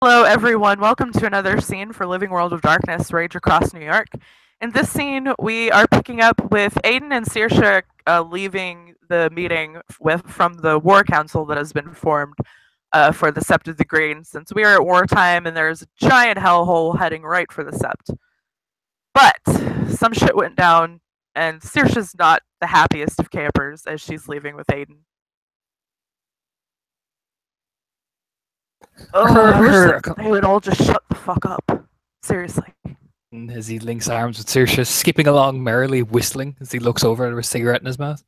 Hello, everyone. Welcome to another scene for Living World of Darkness, Rage Across New York. In this scene, we are picking up with Aedan and Saoirse leaving the meeting from the War Council that has been formed for the Sept of the Green, since we are at wartime and there's a giant hellhole heading right for the Sept. But some shit went down, and Saoirse's not the happiest of campers as she's leaving with Aedan. Oh, I wish Her, they would all just shut the fuck up. Seriously. as he links arms with Saoirse, skipping along merrily, whistling as he looks over at her cigarette in his mouth.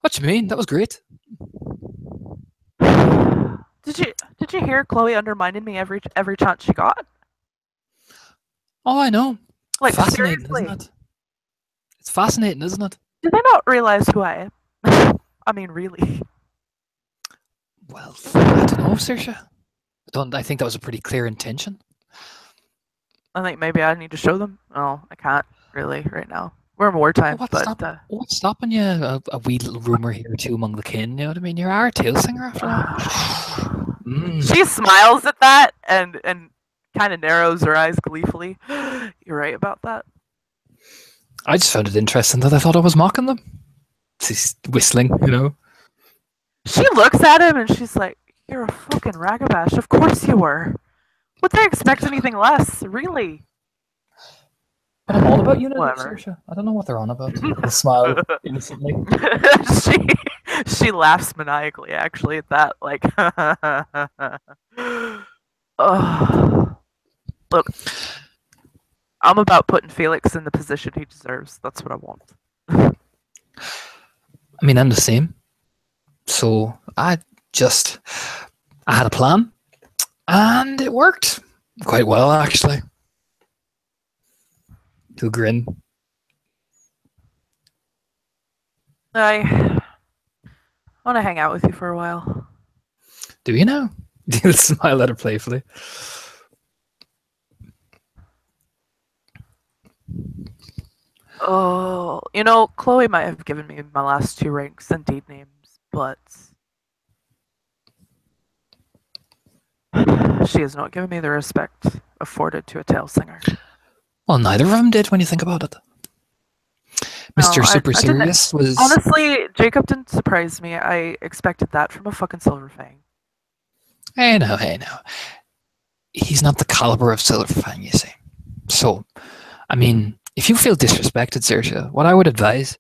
What do you mean? That was great. Did you hear Chloe undermining me every chance she got? Oh, I know. Like Fascinating, seriously, isn't it? It's fascinating, isn't it? did they not realize who I am? I mean, really. Well, I don't know, Saoirse. I think that was a pretty clear intention. I think maybe I need to show them. Oh, I can't really right now. We're in wartime, What's, but stop, what's stopping you? A wee little rumour here or two among the kin, you know what I mean? You're our tail singer after all. She smiles at that and kind of narrows her eyes gleefully. You're right about that. I just found it interesting that I thought I was mocking them. She's whistling, you know. She looks at him and she's like, "You're a fucking ragabash. Of course you were. Would they expect anything less? Really?" But I'm all about unity, Whatever. Saoirse. I don't know what they're on about. A smile innocently. she she laughs maniacally actually at that. Like, oh, look, I'm about putting Felix in the position he deserves. That's what I want. I mean, I'm the same. So I had a plan, and it worked quite well, actually. He'll grin. I want to hang out with you for a while. Do you know? He'll smile at her playfully. Oh, Chloe might have given me my last two ranks and deed names, but she has not given me the respect afforded to a tale singer. Well, neither of them did when you think about it. Mr. Super Serious was... Honestly, Jacob didn't surprise me. I expected that from a fucking Silver Fang. Hey, no. He's not the caliber of Silver Fang, you see. So, I mean, if you feel disrespected, Saoirse, what I would advise,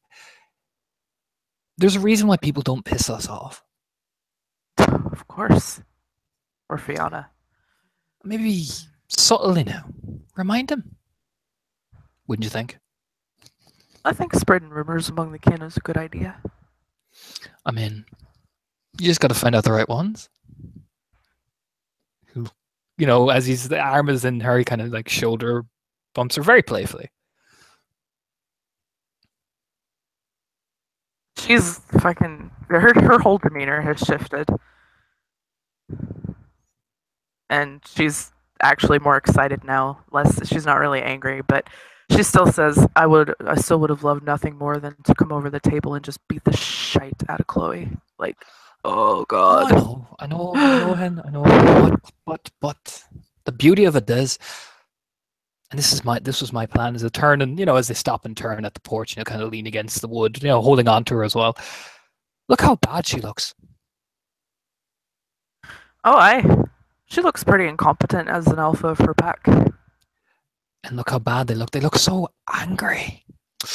there's a reason why people don't piss us off. Of course. Or Fianna. Maybe subtly now. Remind him. Wouldn't you think? I think spreading rumors among the kin is a good idea. I mean, you just got to find out the right ones. Who, as the arm is in her, he kind of like shoulder bumps her very playfully. She's fucking... Her whole demeanor has shifted. And she's actually more excited now. She's not really angry, but she still says, I still would have loved nothing more than to come over the table and just beat the shite out of Chloe. Like, oh god. Oh, I know, Hen, I know. But the beauty of it is, and this was my plan, is to turn and, as they stop and turn at the porch, kind of lean against the wood, holding on to her as well. Look how bad she looks. Oh, she looks pretty incompetent as an alpha of her pack. And look how bad they look. They look so angry.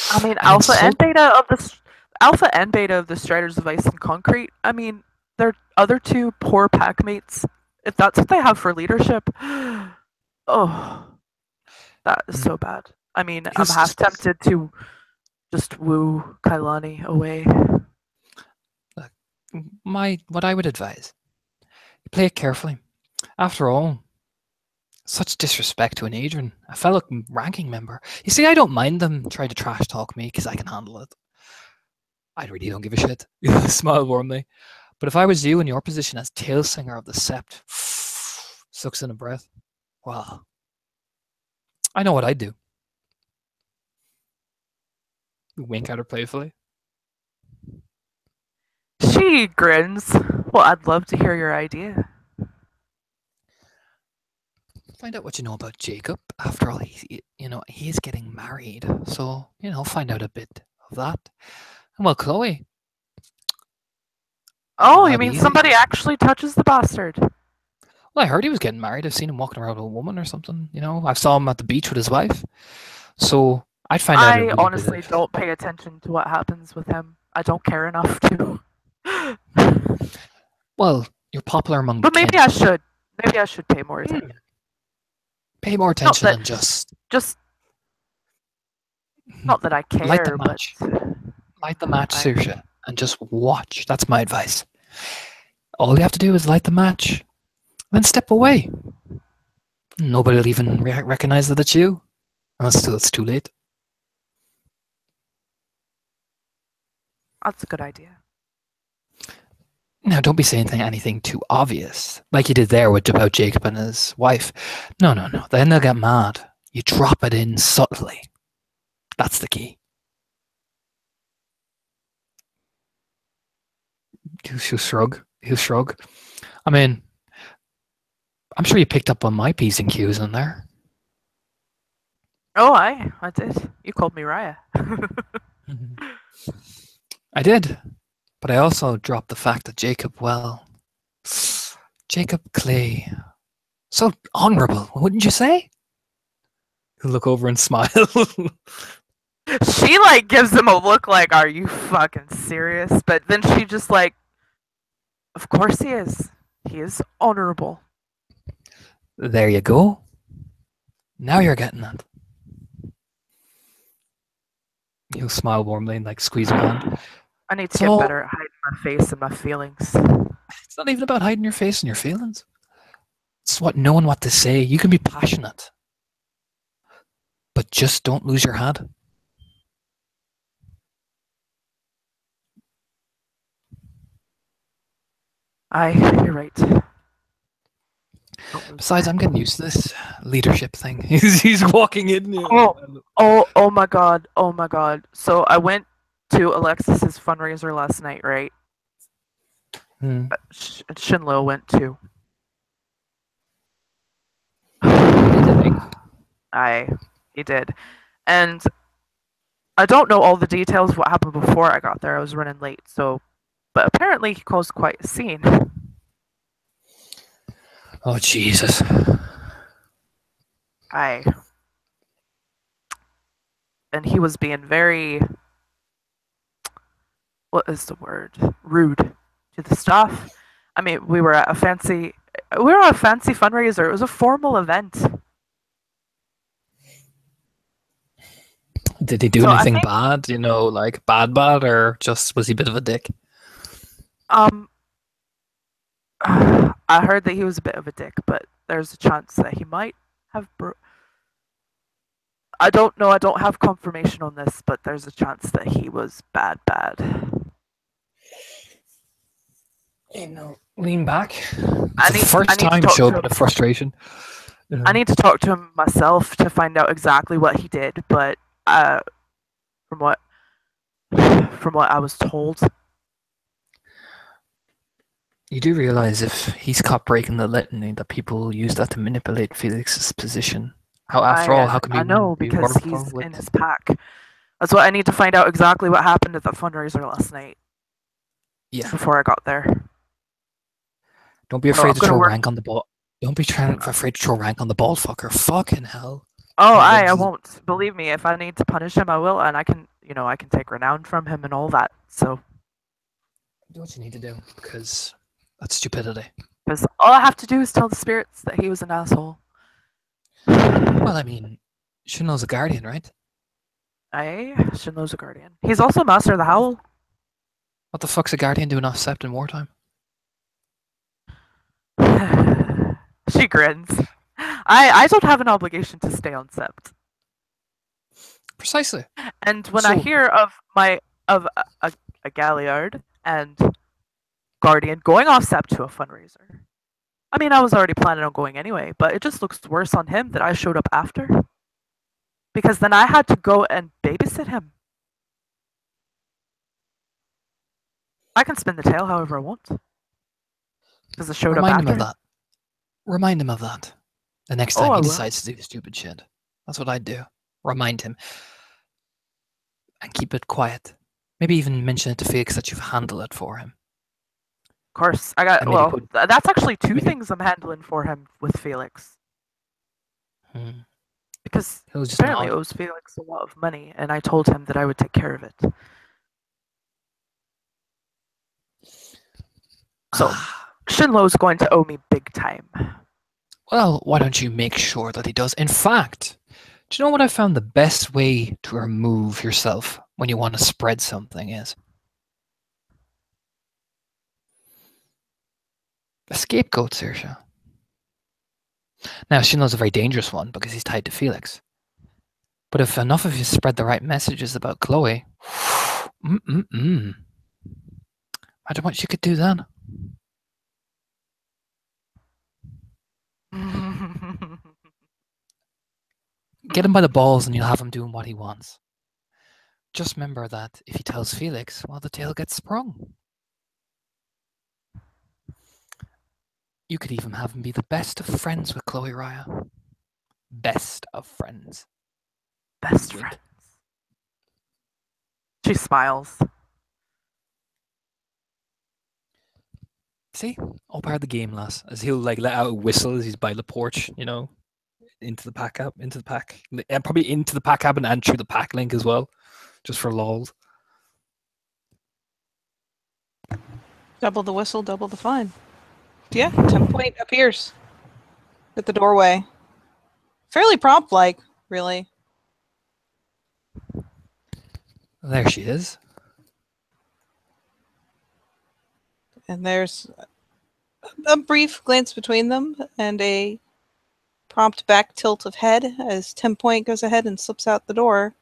I mean, alpha and beta of the Striders of Ice and Concrete. I mean, their other two poor pack mates. If that's what they have for leadership, oh, that is so bad. I mean, I'm half tempted to just woo Kailani away. What I would advise, play it carefully. After all, such disrespect to an Aedan, a fellow ranking member. You see, I don't mind them trying to trash talk me because I can handle it. I really don't give a shit. Smile warmly. But if I was you in your position as tail singer of the Sept, sucks in a breath. Well, I know what I'd do. Wink at her playfully. She grins. Well, I'd love to hear your idea. Find out what you know about Jacob. After all, he's getting married. So, find out a bit of that. And well, Chloe, Oh, you that'll be mean easy. somebody actually touches the bastard? Well, I heard he was getting married. I've seen him walking around with a woman or something. I saw him at the beach with his wife. So I'd find out a I wee bit honestly of. don't pay attention to what happens with him. I don't care enough to. Well, you're popular among the But maybe kin. I should. Maybe I should pay more attention. Pay more Not attention that than just not that I light the care, but match. Light the match, I Saoirse, and just watch. That's my advice. All you have to do is light the match, then step away. Nobody will even recognize that it's you. Unless it's too late. that's a good idea. Now, don't be saying anything too obvious, like you did there with about Jacob and his wife. No. Then they'll get mad. You drop it in subtly. That's the key. He'll shrug. I mean, I'm sure you picked up on my P's and Q's in there. Oh, I did. You called me Raya. I did. But I also dropped the fact that Jacob Clay, so honourable, wouldn't you say? He'll look over and smile. She like gives him a look like, "Are you fucking serious?" But then she just like, "Of course he is. He is honorable." There you go. Now you're getting it. He'll smile warmly and like squeeze your hand. I need to get better at hiding my face and my feelings. It's not even about hiding your face and your feelings. It's knowing what to say. You can be passionate, but just don't lose your head. You're right. Besides, I'm getting used to this leadership thing. He's walking in. Oh my god. So I went to Alexis's fundraiser last night, right? Shinlo went too. He did. And I don't know all the details of what happened before I got there. I was running late, but apparently he caused quite a scene. Oh Jesus. And he was being very, what is the word? Rude to the staff. I mean, we were on a fancy fundraiser. It was a formal event. Did he do anything bad? Like bad, or just was he a bit of a dick? I heard that he was a bit of a dick, but there's a chance that he might have. I don't know. I don't have confirmation on this, but there's a chance that he was bad. Lean back. The first time showed a bit of frustration. I need to talk to him myself to find out exactly what he did, but from what I was told. You do realize if he's caught breaking the litany, that people use that to manipulate Felix's position. How can we? I know, because he's in his pack. That's what I need to find out exactly what happened at that fundraiser last night. Yeah. Before I got there. Don't be afraid to throw rank on the ball. Don't be afraid to throw rank on the ball fucker. Fucking hell. Oh, I won't. Believe me, if I need to punish him, I will, and I can take renown from him and all that. So do what you need to do, because that's stupidity. Because all I have to do is tell the spirits that he was an asshole. Well, I mean, Shinlo's a guardian, right? Shinlo's a guardian. He's also Master of the Howl. What the fuck's a guardian doing off sept in wartime? She grins. I don't have an obligation to stay on sept. Precisely. And when I hear of a Galliard and guardian going off sept to a fundraiser, I mean, I was already planning on going anyway, but it just looks worse on him that I showed up after. Because then I had to go and babysit him. I can spin the tail however I want. Because I showed up after. Remind him of that. The next Oh, time I he will. decides to do stupid shit. That's what I'd do. Remind him and keep it quiet. Maybe even mention it to Felix that you've handled it for him. Of course, I got. And maybe Well, put that's actually two maybe things I'm handling for him with Felix hmm, because he'll he just apparently nod. owes Felix a lot of money, and I told him that I would take care of it. So Ah. Shinlo's going to owe me big time. Well, why don't you make sure that he does? In fact, do you know what I found the best way to remove yourself when you want to spread something is? A scapegoat, Saoirse. Now, Shinlo's a very dangerous one because he's tied to Felix. But if enough of you spread the right messages about Chloe, imagine what you could do then. Get him by the balls and you'll have him doing what he wants. Just remember that if he tells Felix, well, the tail gets sprung. You could even have him be the best of friends with Chloe Raya. Best of friends. Best Wink, wink. friends. She smiles. See? All part of the game, lass. As he'll like let out a whistle as he's by the porch, you know, into the pack up, into the pack, and probably into the pack cabin and through the pack link as well, just for lols. Double the whistle, double the fun. Yeah, 10 Point appears at the doorway. Fairly prompt-like, really. There she is. And there's a brief glance between them and a prompt back tilt of head as 10 Point goes ahead and slips out the door.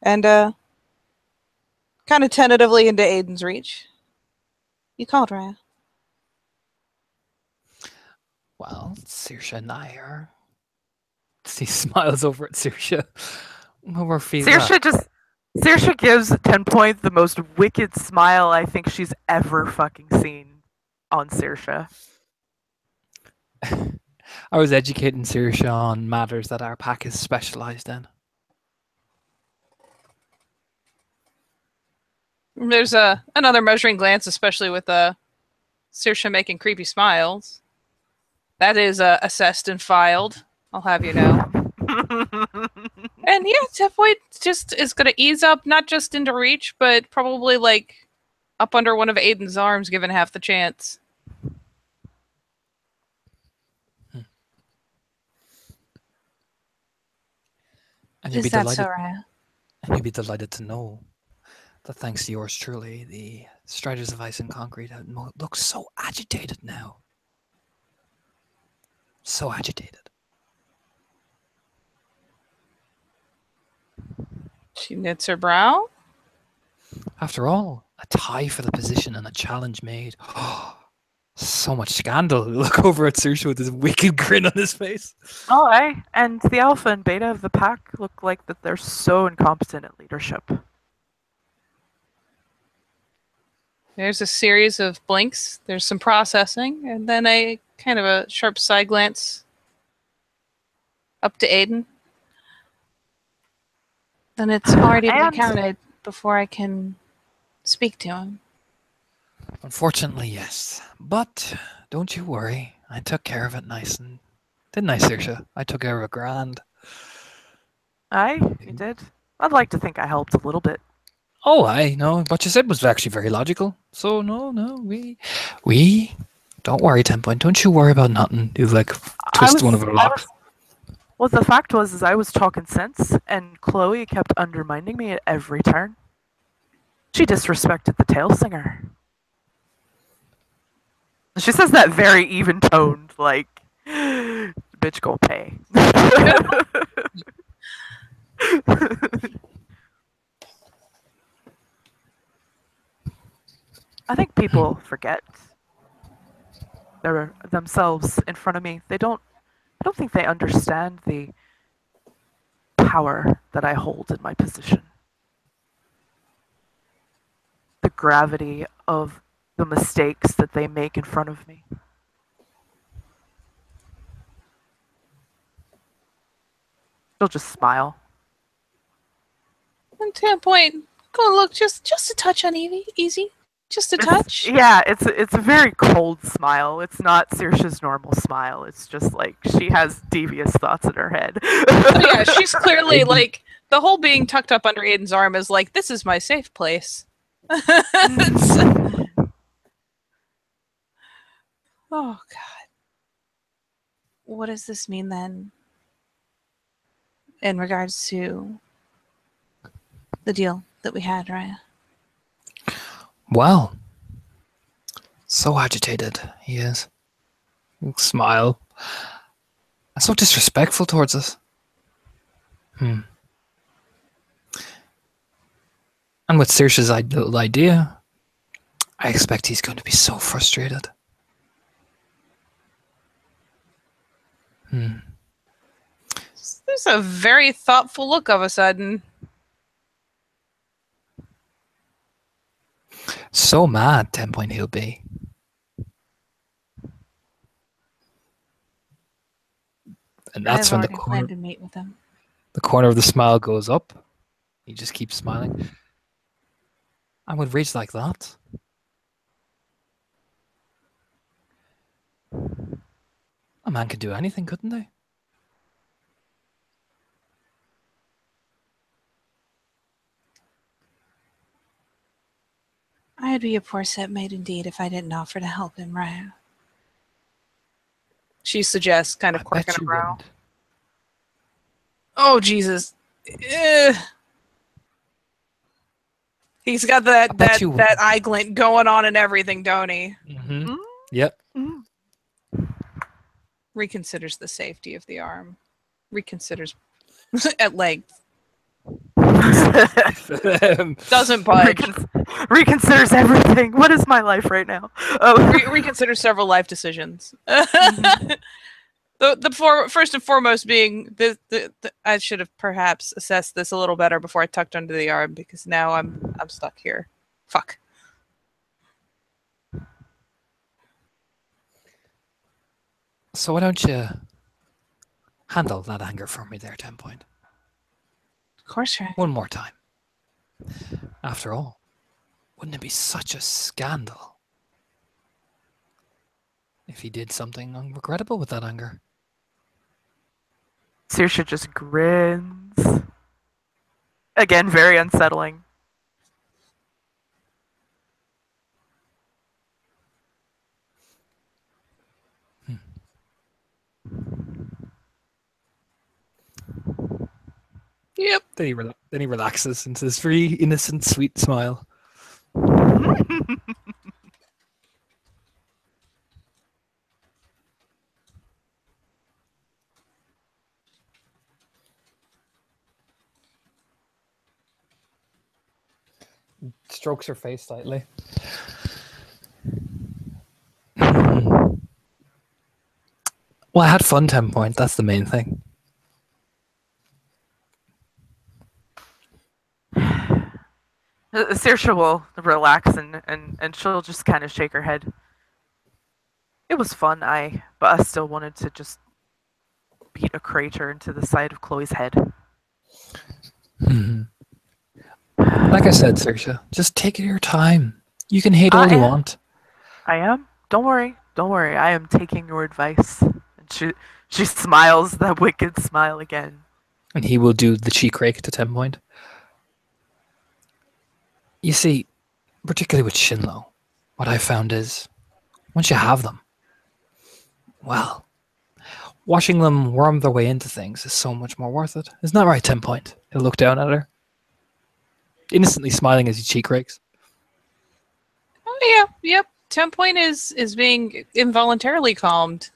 And kind of tentatively into Aedan's reach. You called, Raya. Well, Saoirse and I are. He smiles over at Saoirse. We're feeling Saoirse gives 10 Point the most wicked smile I think she's ever fucking seen on Saoirse. I was educating Saoirse on matters that our pack is specialised in. There's another measuring glance, especially with Saoirse making creepy smiles. That is assessed and filed, I'll have you know. And yeah, 10 Point just is going to ease up, not just into reach, but probably like up under one of Aedan's arms, given half the chance. And you'd be Is that delighted. so, Raya? And you'd be delighted to know that thanks to yours truly, the Striders of Ice and Concrete look so agitated now. So agitated. She knits her brow. After all, a tie for the position and a challenge made. So much scandal. Look over at Saoirse with this wicked grin on his face. Oh, aye. And the alpha and beta of the pack look like that they're so incompetent at leadership. There's a series of blinks. There's some processing, and then a kind of a sharp side glance up to Aedan. Then it's already been And counted before I can speak to him. Unfortunately, yes. But don't you worry. I took care of it nice and... Didn't I, Saoirse? I took care of it grand. aye, you did. I'd like to think I helped a little bit. Oh, I know. What you said was actually very logical. So, no, we... Don't worry, 10 Point. Don't you worry about nothing. You, like, twist one of our locks. Well, the fact was, is I was talking sense, and Chloe kept undermining me at every turn. She disrespected the tail singer. She says that very even toned, like, bitch gon' pay. I think people forget they're themselves in front of me. I don't think they understand the power that I hold in my position. The gravity of the mistakes that they make in front of me. She'll just smile. And 10 Point, go look just a touch uneasy, easy, just a touch. Yeah, it's a very cold smile. It's not Saoirse's normal smile. It's just like she has devious thoughts in her head. Oh yeah, she's clearly like the whole being tucked up under Aiden's arm is like, this is my safe place. Oh god. What does this mean then? In regards to the deal that we had, right? Well, so agitated he is. Smile. And so disrespectful towards us. And with Saoirse's little idea, I expect he's going to be so frustrated. There's a very thoughtful look of a sudden. So mad, 10 Point he'll be. And that's when the corner to meet with him. the corner of the smile goes up. He just keeps smiling. And with rage like that, a man could do anything, couldn't they? I'd be a poor set maid indeed if I didn't offer to help him, right? She suggests, kind of I quirking bet her you brow. wouldn't. Oh Jesus! He's got that eye glint going on and everything, don't he? Mm-hmm. Yep. Reconsiders the safety of the arm. Reconsiders at length. Doesn't budge. Reconsiders everything. What is my life right now? Reconsiders several life decisions. First and foremost being I should have perhaps assessed this a little better before I tucked under the arm, because now I'm stuck here. Fuck. So why don't you handle that anger for me there, 10 Point? Of course, right. One more time. After all, wouldn't it be such a scandal if he did something unregrettable with that anger? Saoirse just grins. Again, very unsettling. Yep. Then he relaxes into this very innocent, sweet smile. Strokes her face slightly. Well, I had fun, 10 Point. That's the main thing. Saoirse will relax and she'll just kind of shake her head. It was fun, but I still wanted to just beat a crater into the side of Chloe's head. Like I said, Saoirse, just take your time. You can hate all you want. I am. Don't worry. Don't worry. I am taking your advice. And she smiles that wicked smile again. And he will do the cheek rake to 10 Point. You see, particularly with Shinlo, what I found is, once you have them, well, watching them worm their way into things is so much more worth it. Isn't that right, 10 Point? He'll look down at her, innocently smiling as he cheek rakes. Oh yeah, yep. 10 Point is being involuntarily calmed.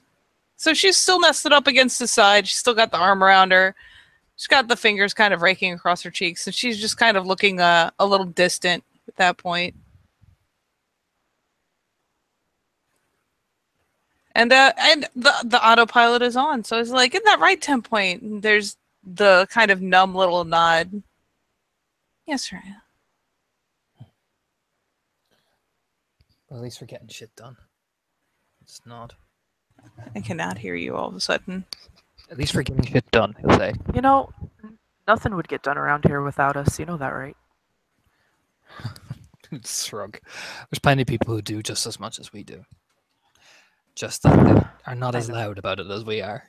So she's still nested up against the side. She's still got the arm around her. She's got the fingers kind of raking across her cheeks, and she's just kind of looking a little distant at that point. And the autopilot is on, so it's like, isn't that right, 10 Point? And there's the kind of numb little nod. Yes, right. Well, at least we're getting shit done. It's not. I cannot hear you all of a sudden. At least we're getting shit done, he'll say. You know, nothing would get done around here without us. You know that, right? Shrug. There's plenty of people who do just as much as we do. Just that they are not I as know. loud about it as we are.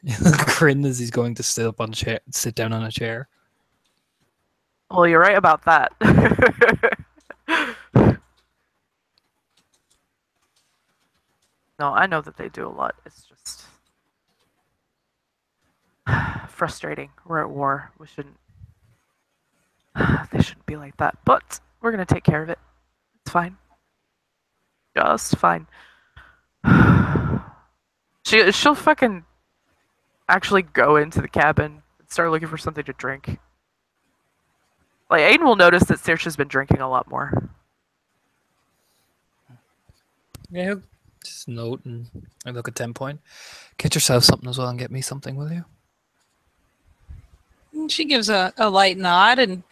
Grin as he's going to sit down on a chair. Well, you're right about that. No, I know that they do a lot. It's just frustrating. We're at war. We shouldn't. They shouldn't be like that. But we're gonna take care of it. It's fine. Just fine. She'll fucking actually go into the cabin and start looking for something to drink. Like Aiden will notice that Saoirse's been drinking a lot more. Yeah, he'll just note and look at 10 Point. Get yourself something as well and get me something, will you? And she gives a light nod and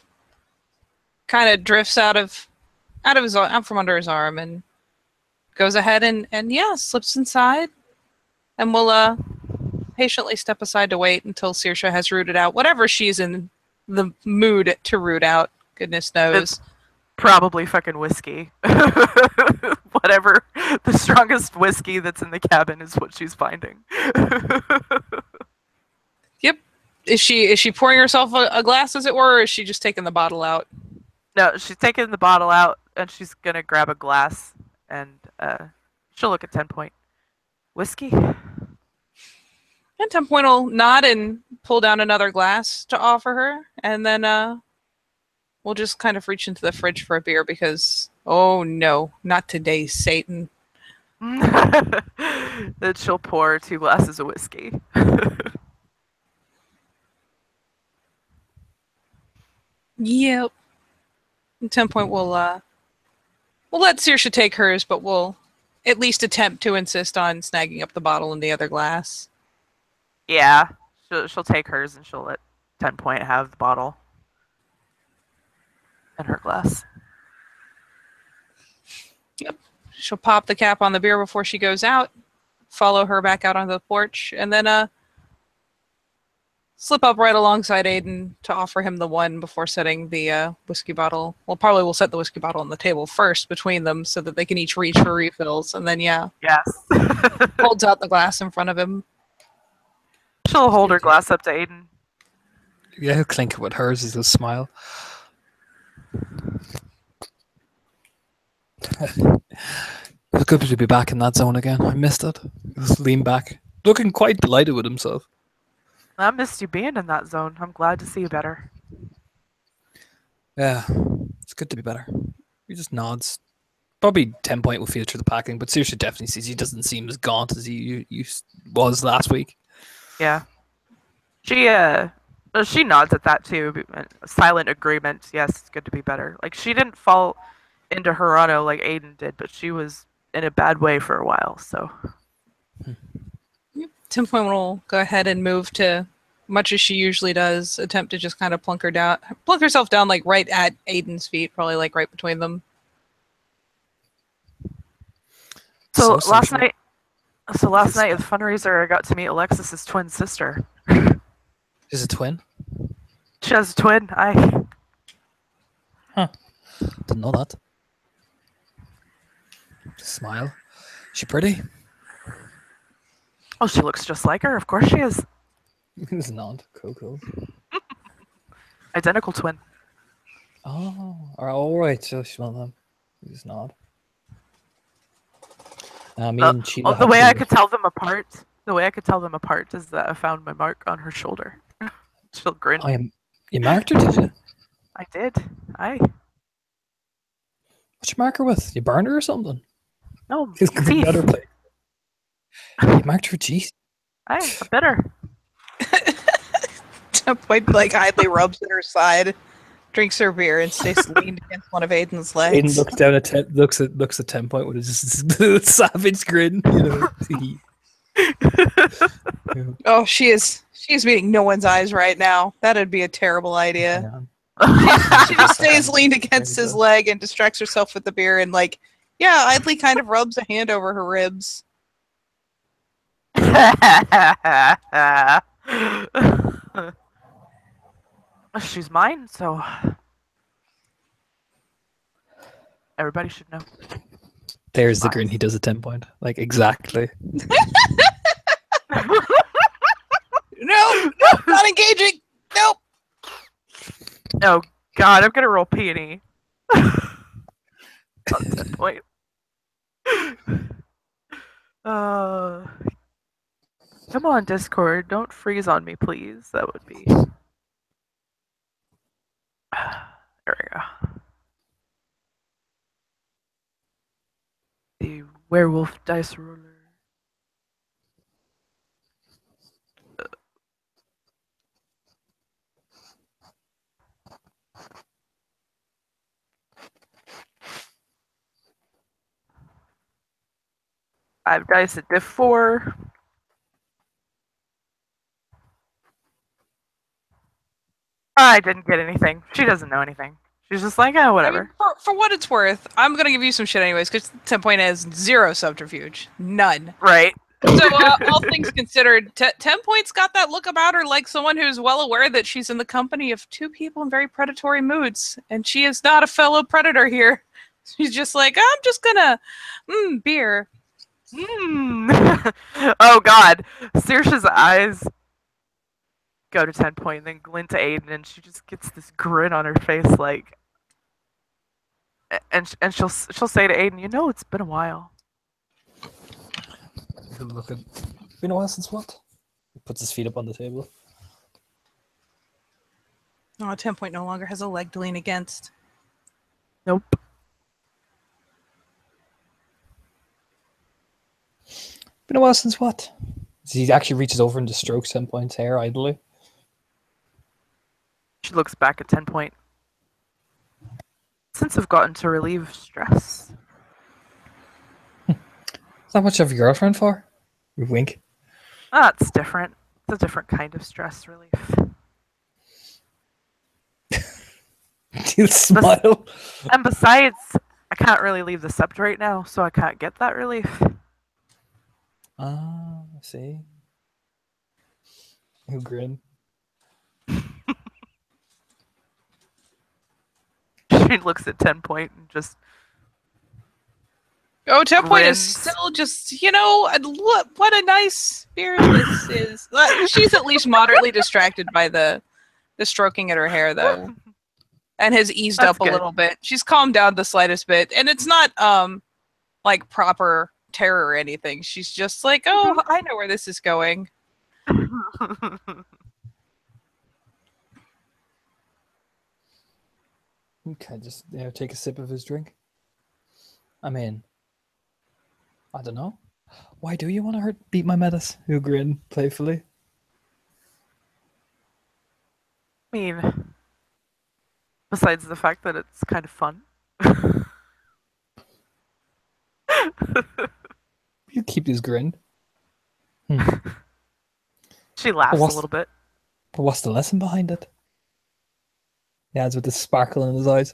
kind of drifts out from under his arm and goes ahead and yeah, slips inside, and will patiently step aside to wait until Saoirse has rooted out whatever she's in the mood to root out. Goodness knows. Probably fucking whiskey. Whatever the strongest whiskey that's in the cabin is what she's finding. Yep. Is she pouring herself a glass, as it were, or is she just taking the bottle out? No, she's taking the bottle out and she's gonna grab a glass and she'll look at 10 Point. Whiskey? And 10 Point will nod and pull down another glass to offer her, and then we'll just kind of reach into the fridge for a beer because, oh no, not today, Satan. Then she'll pour 2 glasses of whiskey. Yep. And 10 Point will we'll let Saoirse take hers, but we'll at least attempt to insist on snagging up the bottle in the other glass. Yeah, she'll take hers and she'll let 10 Point have the bottle and her glass. Yep. She'll pop the cap on the beer before she goes out, follow her back out onto the porch, and then slip up right alongside Aedan to offer him the one before setting the whiskey bottle. Well, probably we'll set the whiskey bottle on the table first between them so that they can each reach for refills, and then yeah, Yes. holds out the glass in front of him. She'll hold her glass up to Aiden. Yeah, he'll clink it with hers as he'll smile. It was good to be back in that zone again. I missed it. Just lean back, looking quite delighted with himself. I missed you being in that zone. I'm glad to see you better. Yeah, it's good to be better. He just nods. Probably 10 Point will feel through the packing, but Saoirse definitely sees he doesn't seem as gaunt as he was last week. Yeah. She nods at that too. Silent agreement. Yes, it's good to be better. Like she didn't fall into Hirano like Aiden did, but she was in a bad way for a while. So 10 Point will go ahead and move to, much as she usually does, attempt to just kind of plunk herself down like right at Aiden's feet, probably like right between them. So last social. night at the fundraiser, I got to meet Alexis's twin sister. Is it twin? She has a twin. Didn't know that. Smile. She pretty? Oh, she looks just like her. Of course she is. It's not. Cool. Identical twin. Oh, all right. So she's one of them. He's not. Me and Sheila The way have I to- could tell them apart. The way I could tell them apart is that I found my mark on her shoulder. She'll grin. Oh, you marked her, did you? I did. What'd you mark her with? You burned her or something? No, He's going to teeth. better play. You marked her teeth? I bit her. 10 Point like idly rubs at her side, drinks her beer, and stays leaned against one of Aiden's legs. Aiden looks down at looks at 10 Point with a savage grin. You know. Oh, she is meeting no one's eyes right now. That'd be a terrible idea. She just stays leaned against his leg and distracts herself with the beer and idly kind of rubs a hand over her ribs. She's mine, so everybody should know. There's the grin he does at 10 Point. Like, exactly. Nope, nope, not engaging. Nope. Oh God, I'm gonna roll peony. On 10 Point. Come on, Discord. Don't freeze on me, please. That would be. There we go. The werewolf dice roller. Five dice at diff 4. I didn't get anything. She doesn't know anything. She's just like, oh, I whatever. mean, for what it's worth, I'm going to give you some shit anyways, because 10 Point has zero subterfuge. None. Right. So, all things considered, 10 Point's got that look about her like someone who's well aware that she's in the company of two people in very predatory moods, and she is not a fellow predator here. She's just like, I'm just gonna, beer. Oh God, Saoirse's eyes go to 10 Point, and then glint to Aedan, and she just gets this grin on her face, like, and she'll say to Aedan, you know, it's been a while. Look at. Been a while since what? He puts his feet up on the table. Oh, 10 Point no longer has a leg to lean against. Nope. Been a while since what? He actually reaches over and just strokes 10 Point's hair idly. She looks back at 10 Point. Since I've gotten to relieve stress. Is that what you have your girlfriend for? We wink. That's different. It's a different kind of stress relief. You smile. And besides, I can't really leave the sept right now, so I can't get that relief. Ah, I see. You grin. She looks at 10 Point and just. Oh, 10 Point is grins. still just, what a nice spirit this is. She's at least moderately distracted by the stroking at her hair, though. And has eased That's up a good. little bit. She's calmed down the slightest bit. And it's not, like, proper terror or anything. She's just like, oh, I know where this is going. Okay, just take a sip of his drink. I mean, I don't know. Why do you want to beat my metas? You grin playfully. I mean, besides the fact that it's kind of fun. You keep this grin. She laughs a little bit. But what's the lesson behind it? He adds with this sparkle in his eyes.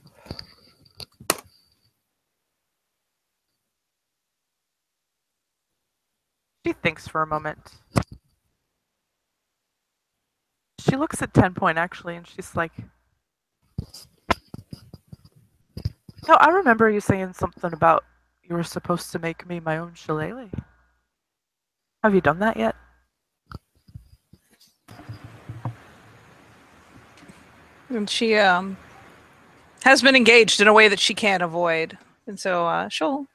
She thinks for a moment. She looks at 10 Point actually, and she's like, no, I remember you saying something about you were supposed to make me my own shillelagh. Have you done that yet? And she has been engaged in a way that she can't avoid. And so she'll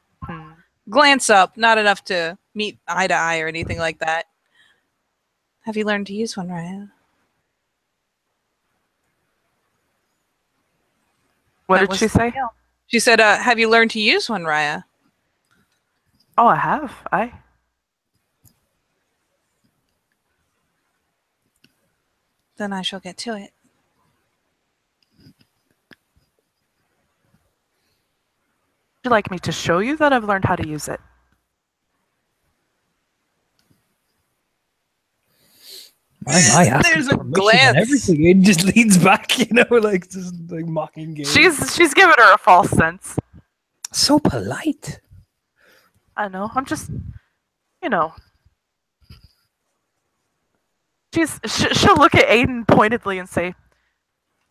glance up, not enough to meet eye to eye or anything like that. Have you learned to use one, Raya? What did she say? She said, have you learned to use one, Raya? Oh, I have. Then I shall get to it. Would you like me to show you that I've learned how to use it? There's a glance. Everything. It just leans back, like just like mocking game. She's giving her a false sense. So polite. I know. I'm just, she'll look at Aedan pointedly and say,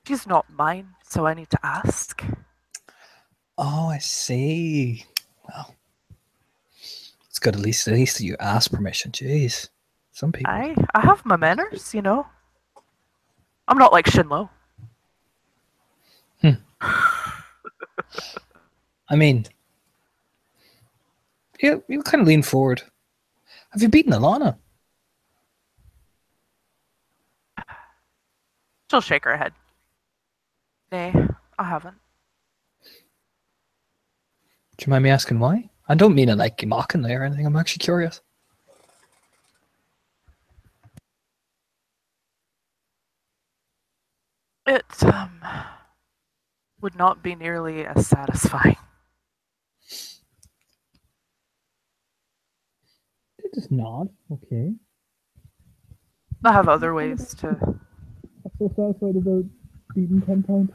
She's not mine, so I need to ask. Oh, I see. Well, it's good. At least you ask permission. Jeez, some people. I have my manners, you know. I'm not like Shinlo. I mean, you kind of lean forward. Have you beaten Alana? She'll shake her head. Nay, I haven't. Do you mind me asking why? I don't mean it like mockingly or anything. I'm actually curious. It would not be nearly as satisfying. Just nod. Okay. I have other ways to. I'm so satisfied about beating 10 Point.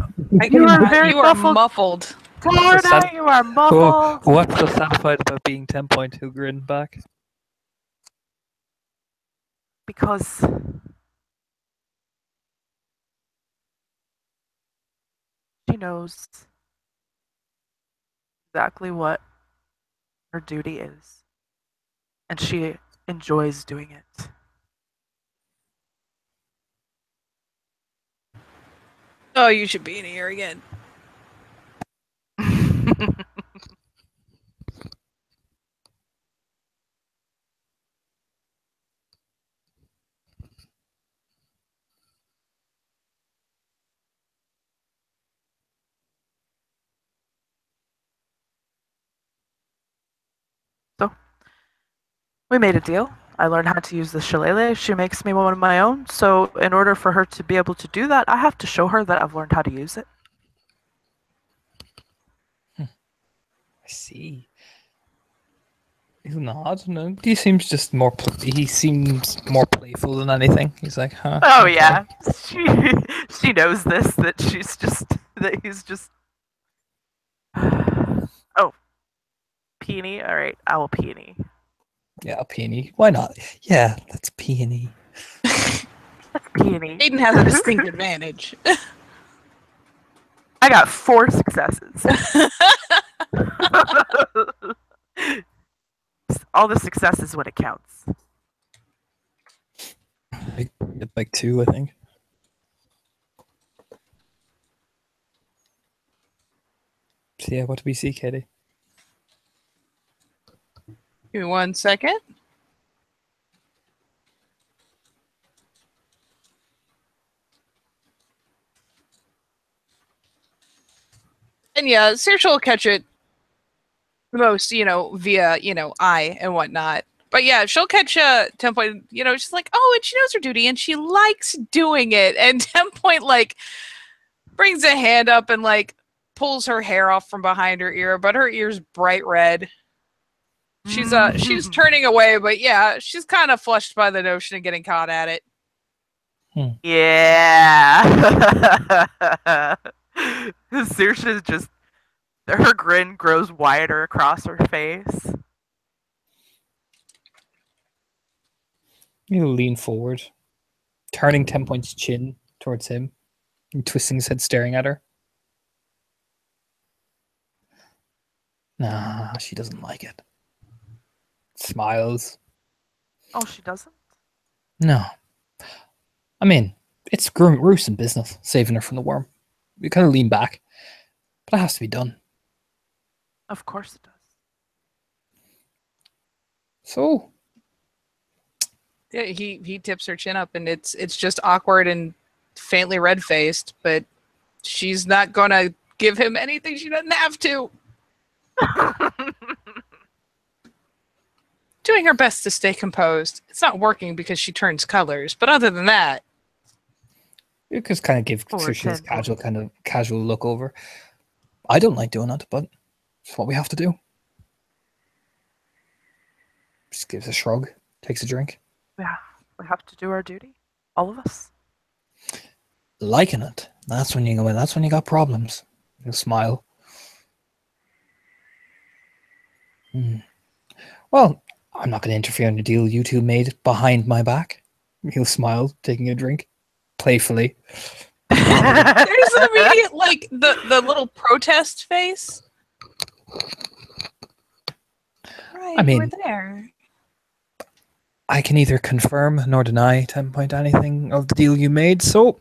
You are very you are muffled. Florida, you are muffled. What's so satisfied about being 10 Point? Who grinned back? Because she knows exactly what her duty is, and she enjoys doing it. Oh, you should be in here again. So, we made a deal. I learned how to use the shillelagh. She makes me one of my own. So, in order for her to be able to do that, I have to show her that I've learned how to use it. I see. He'll nod. No, he seems just more. He seems more playful than anything. He's like, huh? Oh okay. yeah, she knows this. That she's just that he's just. Oh, peony. All right, I will peony. Yeah, peony. Why not? Yeah, that's peony. That's peony. Aiden has a distinct advantage. I got 4 successes. All the successes when it counts. Like 2, I think. So yeah, what do we see, Katie? Give me 1 second. And yeah, Saoirse will catch it the most, via, eye and whatnot. But yeah, she'll catch 10 Point, she's like, oh, and she knows her duty and she likes doing it. And 10 Point, like, brings a hand up and, like, pulls her hair off from behind her ear, but her ear's bright red. She's turning away, but yeah, she's kind of flushed by the notion of getting caught at it. Yeah. Saoirse is just her grin grows wider across her face. He'll lean forward, turning 10 Point's chin towards him, and twisting his head, staring at her. Nah, she doesn't like it. Smiles. Oh, she doesn't? No. I mean, it's gruesome business, saving her from the worm. We kind of lean back, but it has to be done. Of course it does. So, Yeah, he tips her chin up, and it's just awkward and faintly red faced, but she's not gonna give him anything she doesn't have to. Doing her best to stay composed. It's not working because she turns colors, but other than that, you just kind of give Saoirse this casual look over. I don't like doing that, but it's what we have to do. Just gives a shrug, takes a drink. Yeah, we have to do our duty. All of us. Liking it. That's when you go in. That's when you got problems. You'll smile. Well, I'm not going to interfere in the deal you two made behind my back. He'll smile, taking a drink, playfully. There's an immediate, like, the little protest face. Right, I mean- we're there. I can neither confirm nor deny 10 Point anything of the deal you made, so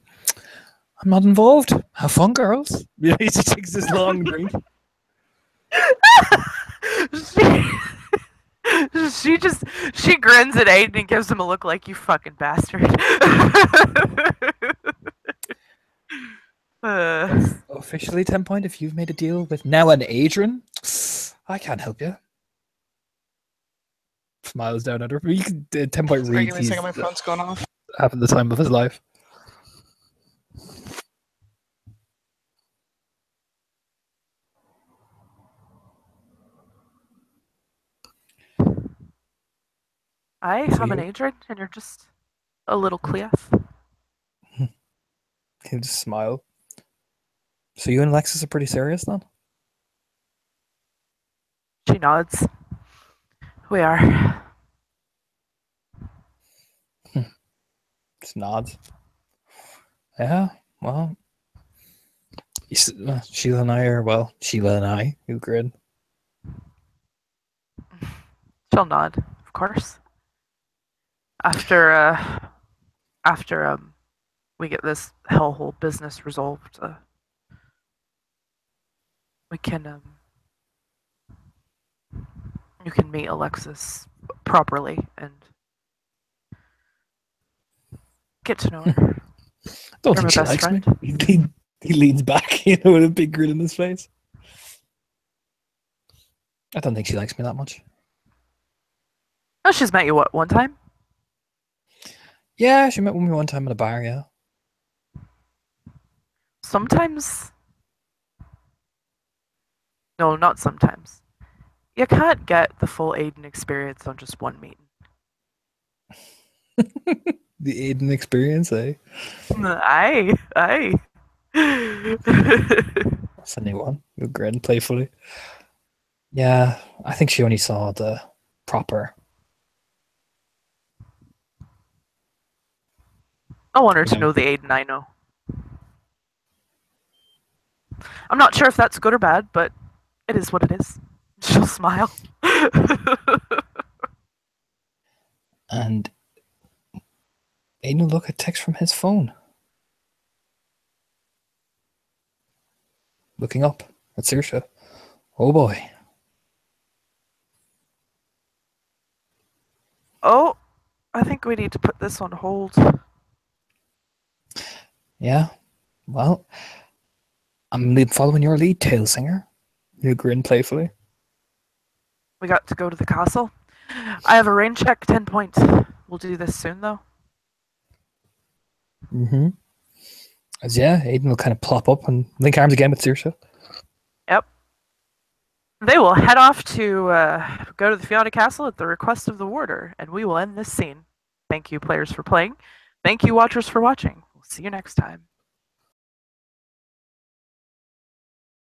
I'm not involved. Have fun, girls. Yeah, he takes this long drink. she grins at Aiden and gives him a look like, you fucking bastard. Officially 10 Point, if you've made a deal with now an Adrian, I can't help you. Smiles down at her. You can, 10 Point Sorry, reads give me a second, my phone's going off. having the time of his life. I have an Adrian, and you're just a little Cleof. He'll just smile. So you and Alexis are pretty serious then? She nods. We are. Just nods. Yeah, well. Sheila and I are, well, Sheila and I, who grin. She'll nod, of course. After we get this hellhole business resolved, we can you can meet Alexis properly and get to know her. Don't You're think my she best likes friend. me. He leans back, with a big grin in his face. I don't think she likes me that much. Oh, she's met you what, one time? Yeah, she met me one time at a bar, yeah. Sometimes. No, not sometimes. You can't get the full Aiden experience on just one meeting. The Aiden experience, eh? Aye. That's a new one. You grin playfully. Yeah, I think she only saw the proper. I want her to Yeah. know the Aiden I know. I'm not sure if that's good or bad, but it is what it is. She'll smile. And Aiden will look at text from his phone. Looking up at Saoirse. Oh boy. Oh, I think we need to put this on hold. Yeah. Well, I'm following your lead, Tail Singer. You grin playfully. We got to go to the castle. I have a rain check, 10 Point. We'll do this soon, though. Mm-hmm. As yeah, Aiden will kind of plop up and link arms again with Saoirse. Yep. They will head off to go to the Fianna Castle at the request of the warder, and we will end this scene. Thank you, players, for playing. Thank you, watchers, for watching. We'll see you next time.